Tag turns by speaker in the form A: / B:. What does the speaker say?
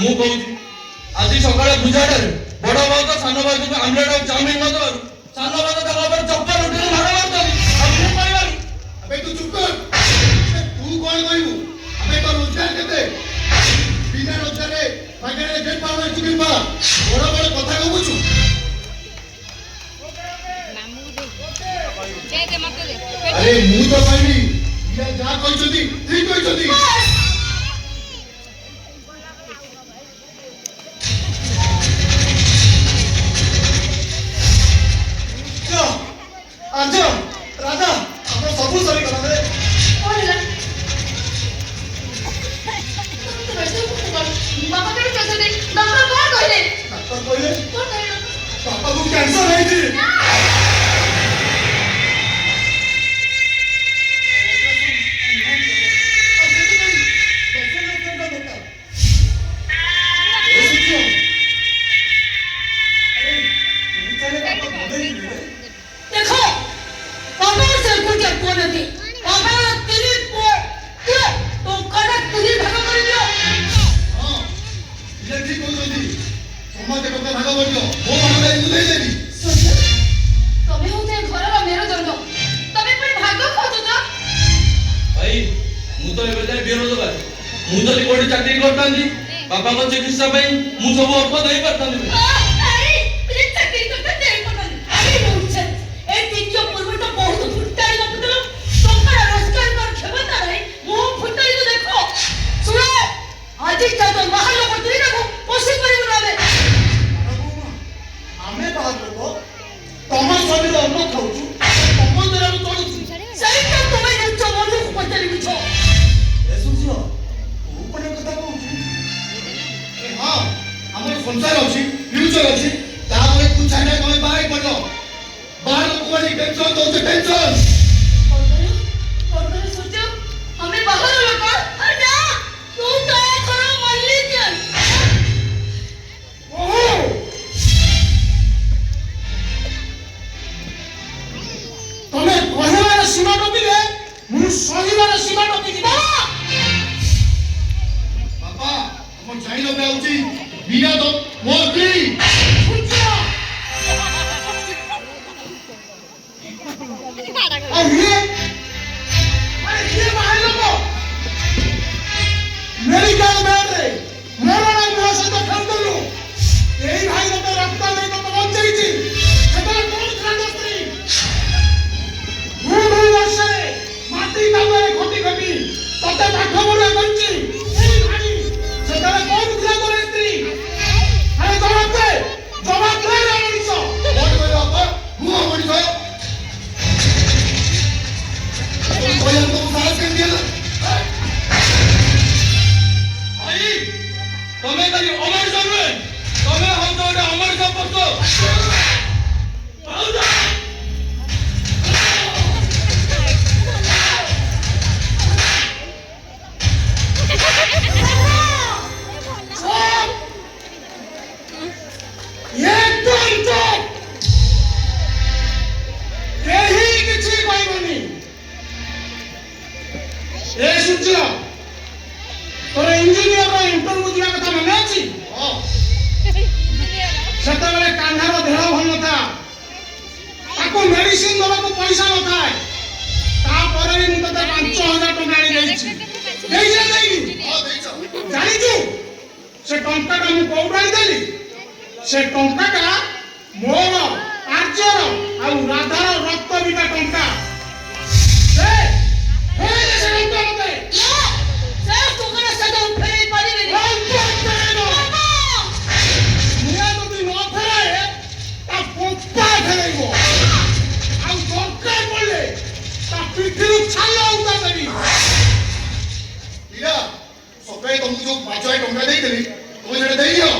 A: ମୁଁ କହୁଛି ଆଜି ସକାଳେ ପୂଜାଟାରେ ବଡ ଭାଉ ତ ସାନ ଭାଉକୁ ଆମଲେଟ ଆଉ ଚାଉମିନ ନ ଦେବାରୁ ସାନ ଭାଉ ତାଙ୍କ ଉପରେ ଚପଲ ଉଠିକି ମାଡ଼ ମାରୁଛନ୍ତି। ଆଉ ମୁଁ କହିବାରୁ
B: ଆବେ ତୁ ଚୁପ କର। ତୁ କଣ କହିବୁ? ଆମେ ତ ରୋଜଗାର କେତେ ବିନା ରୋଜଗାରରେ ମାଗଣାରେ ଗେଟ୍ ପାର ହେଇଛୁ କିମ୍ବା ବଡ ବଡ କଥା କହୁଛୁ। ଆରେ ମୁଁ ତ କହିବି ଯାହା କହିଛନ୍ତି ଠିକ କହିଛନ୍ତି। आज राजा हम सब सरी करा रे
C: कौन है बाबा के कैसे दे डॉक्टर कौन कहले
B: पापा को कैंसर है जी।
A: चाकरी करता बापा को चिकित्सा मु सब अर्थ दे पारता
B: संसार अच्छी फ्यूचर अच्छी तापर तू चाहे तमे बाहर पड़ो बाहर को वाली टेंशन तो टेंशन
C: और सोचो हमें बाहर लोग और ना तू तो करो मल्लिकन
B: ओहो तमे कहवार सीमा टपिले मु सहीवार सीमा टपि दिबा बाबा हम जाई न बेउची बिना तो मोती अरे बाहर लोगो मेडिकल बेड रे मोरा ना मोर सहित खेल दलु एही भाई तो रक्त नहीं तो बंचई छी सेतले कोन खाना स्त्री भूल वर्ष रे माटी काबे खटी खटी तते पाठ मोर बंची एही भाई सेतले कोन खाना स्त्री अरे जवाब दे रे मनीषो कोन कोइ बाबा मु मनीषो कोई तो साहस कर दिया
A: आई तमे करी अमर जरूर तमे हम तो अमर सब पड़तो आउदा
B: तोर इंजीनियर इंटरव्यू दिया कथा मने अछि सेतबेले कान्हार देह भल नथा ताको मेडिसिन दबा को पैसा नथा ता परे मु तते 5000 टका आनी देछि देइछे देइनी जानि छु से टंका का मु कोउडाई देली से टंका का मोर आर्जर आ राधार रक्त बिका टंका से हे से टंका मते तुमको जो 5000 टंका देइतली तुम जेटा देइयो